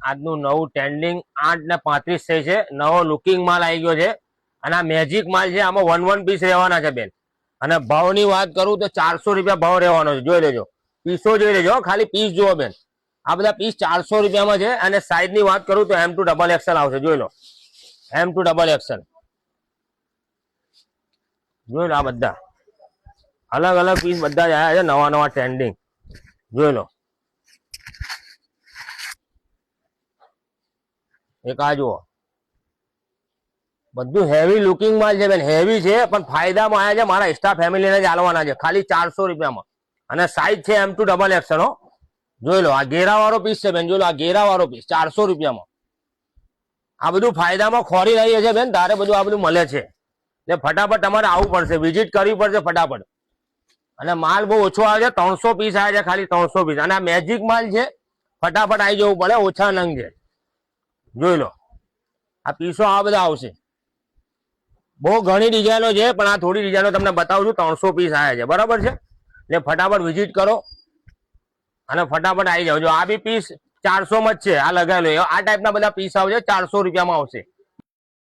આજનું નવું ટ્રેન્ડિંગ 8:35 થઈ છે. નવો લુકિંગ માલ આવી ગયો છે અને આ મેજિક માલ છે. આમાં 1 પીસ રહેવાના છે બેન. અને ભાવની વાત કરું તો 400 રૂપિયા ભાવ રહેવાનો છે. જોઈ લેજો, પીસો જોઈ લેજો, ખાલી પીસ જુઓ બેન. આ બધા પીસ 400 રૂપિયામાં છે. અને સાઈઝ ની વાત કરું તો M2XXL આવશે. જોઈ લો, M2XXL જોઈ લો. આ બધા અલગ અલગ પીસ બધા જ આવ્યા છે, નવા નવા ટ્રેન્ડિંગ. જોઈ લો, એક આ જુઓ, બધું હેવી લુકિંગ માલ છે બેન. હેવી છે પણ ફાયદામાં આવ્યા છે. મારા સ્ટાફ ફેમિલીને જ આલવાના છે ખાલી 400 રૂપિયામાં. અને સાઈઝ છે M2XXL હો. જોઈ લો, આ ઘેરા વાળો પીસ છે બેન. જોઈ લો, આ ઘેરા વાળો પીસ 400 રૂપિયામાં. આ બધું ફાયદામાં ખોરી રહીએ છે બેન. તારે બધું આ બધું મળે છે. એટલે ફટાફટ તમારે આવવું પડશે, વિઝિટ કરવી પડશે ફટાફટ. અને માલ બહુ ઓછો આવે છે. 300 પીસ આવે છે, ખાલી 300 પીસ. અને આ મેજિક માલ છે, ફટાફટ આવી જવું પડે, ઓછા નંગ છે. જોઈ લો, આ પીસો આ બધા આવશે. બહુ ઘણી ડિઝાઇનો છે પણ આ થોડી ડિઝાઇનો તમને બતાવું છું. 300 પીસ આવ્યા છે, બરાબર છે. એટલે ફટાફટ વિઝિટ કરો અને ફટાફટ આવી જાઓ. જો આ બી પીસ 400 માં જ છે. આ લગાવેલો આ ટાઈપના બધા પીસ આવશે, 400 રૂપિયામાં આવશે.